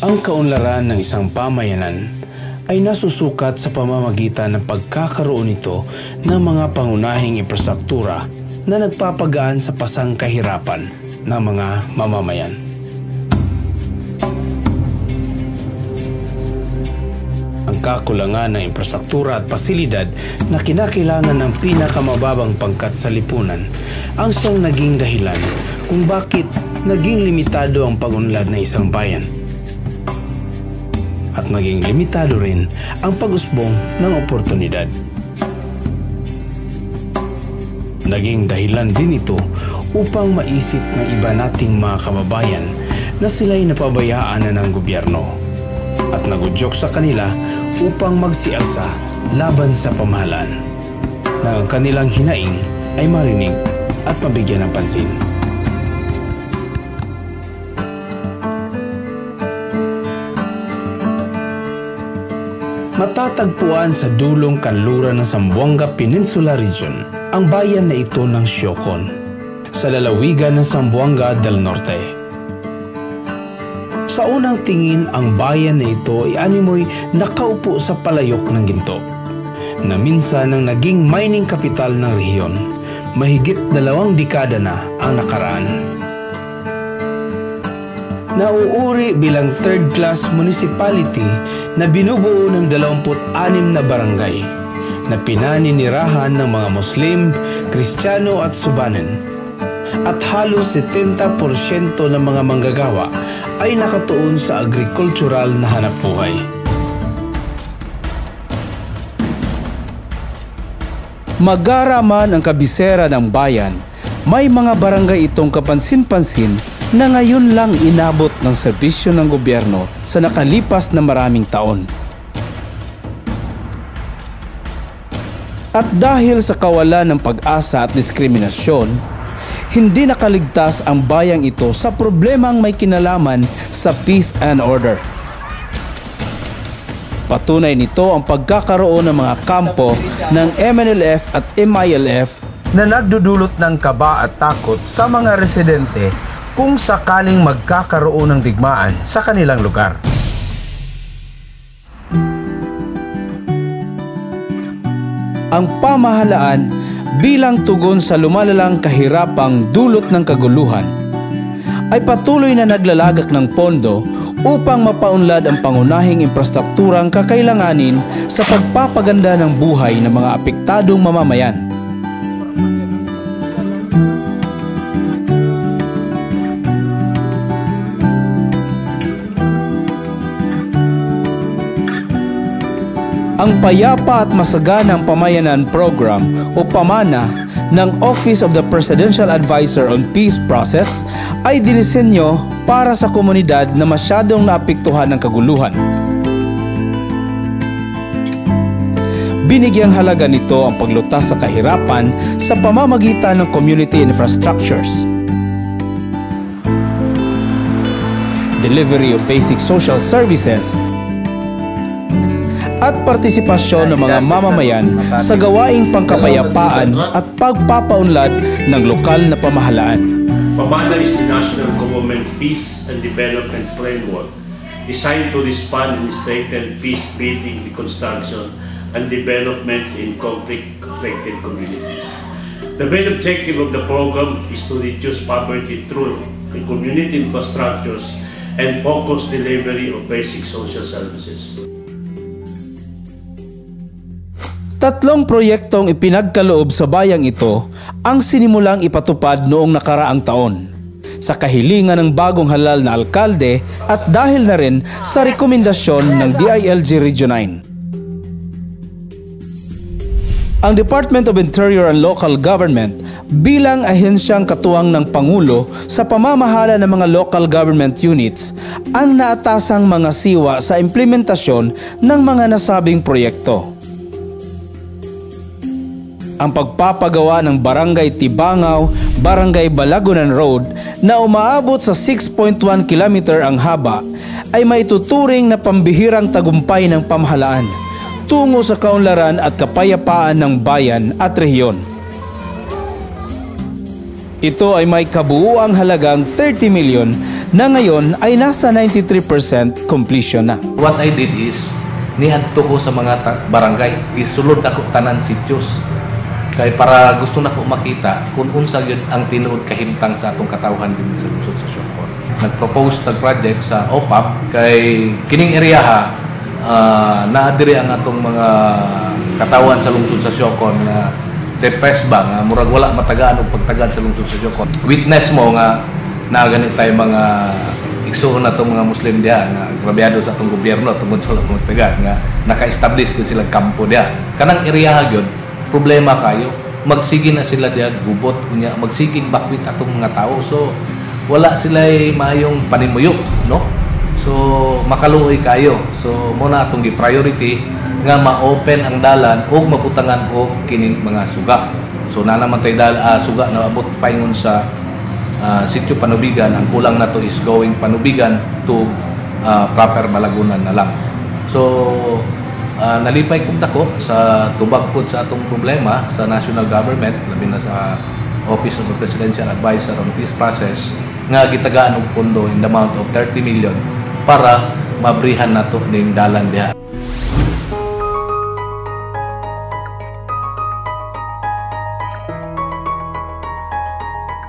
Ang kaunlaran ng isang pamayanan ay nasusukat sa pamamagitan ng pagkakaroon nito ng mga pangunahing infrastruktura na nagpapagaan sa pasangkahirapan ng mga mamamayan. Ang kakulangan ng infrastruktura at pasilidad na kinakailangan ng pinakamababang pangkat sa lipunan ang siyang naging dahilan kung bakit naging limitado ang pag-unlad ng isang bayan. At naging limitado rin ang pag-usbong ng oportunidad. Naging dahilan din ito upang maisip ng iba nating mga kababayan na sila'y napabayaan na ng gobyerno at nagudyok sa kanila upang magsialsa laban sa pamahalaan na ang kanilang hinaing ay marinig at mabigyan ng pansin. Matatagpuan sa dulong kanluran ng Zamboanga Peninsula Region ang bayan na ito ng Siocon sa lalawigan ng Zamboanga del Norte. Sa unang tingin, ang bayan na ito ay animoy nakaupo sa palayok ng ginto na minsan ang naging mining capital ng rehiyon. Mahigit 2 dekada na ang nakaraan. Nauuri bilang third-class municipality na binubuo ng 26 na barangay na pinaninirahan ng mga Muslim, Kristiyano at Subanen. At halos 70% ng mga manggagawa ay nakatuon sa agricultural na hanapbuhay. Magara man ang kabisera ng bayan, may mga barangay itong kapansin-pansin na ngayon lang inabot ng serbisyo ng gobyerno sa nakalipas na maraming taon. At dahil sa kawalan ng pag-asa at diskriminasyon, hindi nakaligtas ang bayang ito sa problemang may kinalaman sa peace and order. Patunay nito ang pagkakaroon ng mga kampo ng MNLF at MILF na nagdudulot ng kaba at takot sa mga residente kung sakaling magkakaroon ng digmaan sa kanilang lugar. Ang pamahalaan bilang tugon sa lumalalang kahirapang dulot ng kaguluhan ay patuloy na naglalagak ng pondo upang mapaunlad ang pangunahing infrastrukturang kakailanganin sa pagpapaganda ng buhay ng mga apektadong mamamayan. Ang Payapa at Masaganang Pamayanan Program o PAMANA ng Office of the Presidential Advisor on Peace Process ay dinisenyo para sa komunidad na masyadong naapektuhan ng kaguluhan. Binigyang halaga nito ang paglutas sa kahirapan sa pamamagitan ng community infrastructures, delivery of basic social services, at partisipasyon ng mga mamamayan sa gawaing pangkapayapaan at pagpapaunlad ng lokal na pamahalaan. PAMANA is the National Government Peace and Development Framework designed to respond and strengthen peace-building, reconstruction, and development in conflict-affected communities. The main objective of the program is to reduce poverty through community infrastructures and focus delivery of basic social services. 3 proyektong ipinagkaloob sa bayang ito ang sinimulang ipatupad noong nakaraang taon sa kahilingan ng bagong halal na alkalde at dahil na rin sa rekomendasyon ng DILG Region 9. Ang Department of Interior and Local Government bilang ahensyang katuwang ng Pangulo sa pamamahala ng mga local government units ang naatasang mga siwa sa implementasyon ng mga nasabing proyekto. Ang pagpapagawa ng Barangay Tibangaw, Barangay Balagunan Road na umaabot sa 6.1 km ang haba ay maituturing na pambihirang tagumpay ng pamahalaan tungo sa kaunlaran at kapayapaan ng bayan at rehiyon. Ito ay may kabuuang halagang 30 milyon na ngayon ay nasa 93% completion na. What I did is, niadto ko sa mga barangay, isulod ako tanan sityos. Kaya para gusto na ko makita kung unsa yun ang tinuod kahimtang sa atong katawhan din sa lungsod sa Siocon. Nag-propose ng project sa OPAP kay kining area naadiri ang atong mga katawan sa lungsod sa Siocon na depressed ba nga murag wala matagaan og pagtagad sa lungsod sa Siocon. Witness mo nga na ganit tay mga igsoon na itong mga Muslim diha nga grabyado sa atong gobyerno tungod sa mga tagad nga naka-establish ko silang kampo diha. Kanang area gyud problema kayo, magsige na sila diya gubot kunya, magsiging bakwit atong mga tao. So wala sila maayong panimuyok, no? So makaluoy kayo. So muna atong gi-priority nga ma-open ang dalan o mabutangan og kining mga suga. So na naman tay suga na abot paingon sa Sitio Panubigan. Ang kulang na to is going Panubigan to proper Malagunan na lang. So nalipay kong dako sa tubag po sa atong problema sa national government, labi na sa Office of the Presidential Advisor on Peace Process, nga gitagaan og pondo in the amount of 30 million para mabrihan nato ning dalan diha.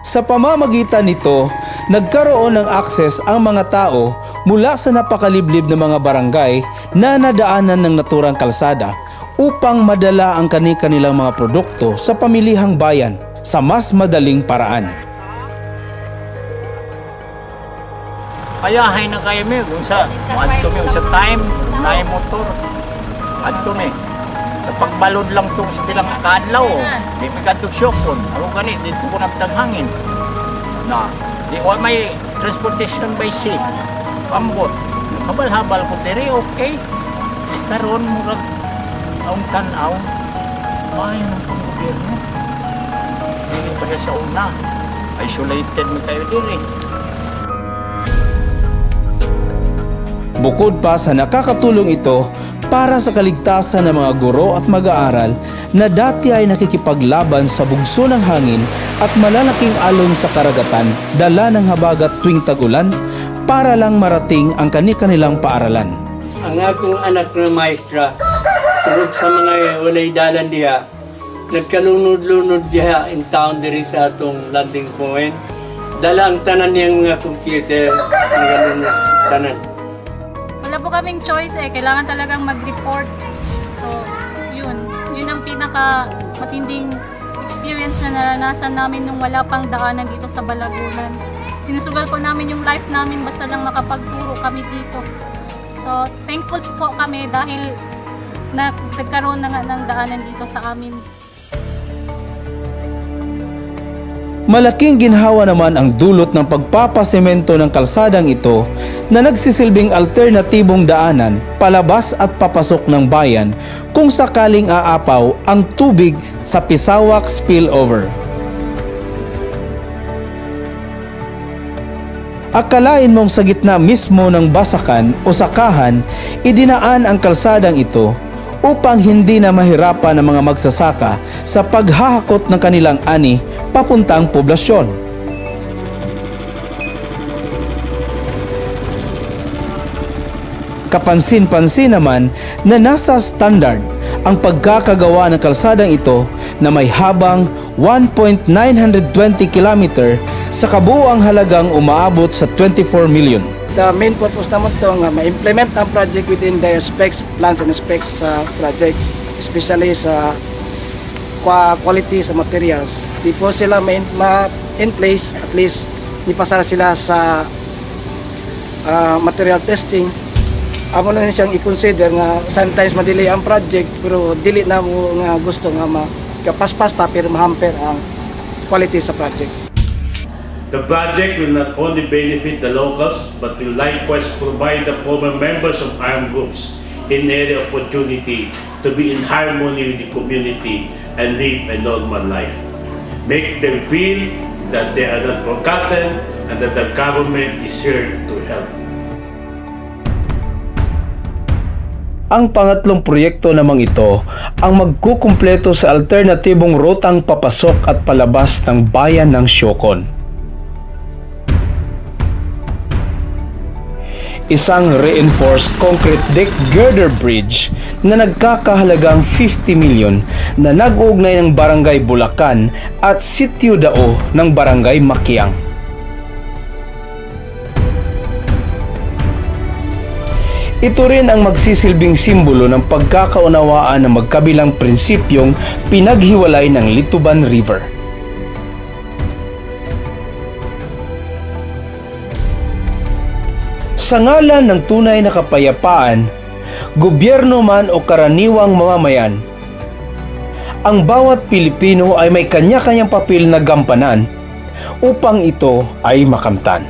Sa pamamagitan nito, nagkaroon ng akses ang mga tao mula sa napakaliblib na mga barangay na nadaanan ng naturang kalsada upang madala ang kani-kanilang mga produkto sa pamilihang bayan sa mas madaling paraan. Payahay na kayo mi kung sa sa time, na motor. Adto mi. Sa pagbalod lang tong silang kadlaw, di mi kadtog Siocon. Aro kani dito ko nabtang hangin. Na, di ko may transportation by sea. Pambot. Habal-habal ko diri, okay. Karon murag aung tanaw. May nang panggobyerno. Dili pa sa una. Isolated mi kayo diri. Bukod pa sa nakakatulong ito para sa kaligtasan ng mga guro at mag-aaral na dati ay nakikipaglaban sa bugso ng hangin at malalaking alon sa karagatan, dala ng habagat tuwing tagulan para lang marating ang kani-kanilang paaralan. Ang akong anak na maestra, turog sa mga walay dalan diha, nagkalunod-lunod diha in town diri sa atong landing point. Dala ang tanan niyang mga computer, nagkalunod tanan. Wala po kaming choice kailangan talagang mag-report. So, yun ang pinaka matinding experience na naranasan namin nung wala pang daanan dito sa Balagunan. Sinusugal po namin yung life namin basta lang makapagturo kami dito. So, thankful po kami dahil nagkaroon na nga ng daanan dito sa amin. Malaking ginhawa naman ang dulot ng pagpapasemento ng kalsadang ito na nagsisilbing alternatibong daanan palabas at papasok ng bayan kung sakaling aapaw ang tubig sa Pisawak spillover. Akalain mong sa gitna mismo ng basakan o sakahan, idinaan ang kalsadang ito upang hindi na mahirapan ng mga magsasaka sa paghahakot ng kanilang ani papuntang poblasyon. Kapansin-pansin naman na nasa standard ang pagkakagawa ng kalsadang ito na may habang 1.920 km sa kabuuang halagang umaabot sa 24 million. The main purpose naman ito nga ma-implement ang project within the specs, plans and specs sa project, especially sa quality sa materials. Di po sila in place, at least ipasara sila sa material testing. Amo na siyang i-consider nga sometimes madelay ang project pero dili na mo nga gusto nga makapas-pasta pero mahamper ang quality sa project. The project will not only benefit the locals, but will likewise provide the former members of armed groups an area opportunity to be in harmony with the community and live a normal life. Make them feel that they are not forgotten and that the government is here to help. Ang pangatlong proyekto namang ito ang magkukumpleto sa alternatibong rutang papasok at palabas ng bayan ng Siocon. isang reinforced concrete deck girder bridge na nagkakahalagang 50 milyon na nag-uugnay ng Barangay Bulacan at Sitio Dao ng Barangay Makiang. Ito rin ang magsisilbing simbolo ng pagkakaunawaan ng magkabilang prinsipyong pinaghiwalay ng Lituban River. Sa ngalan ng tunay na kapayapaan, gobyerno man o karaniwang mamamayan, ang bawat Pilipino ay may kanya-kanyang papel na gampanan upang ito ay makamtan.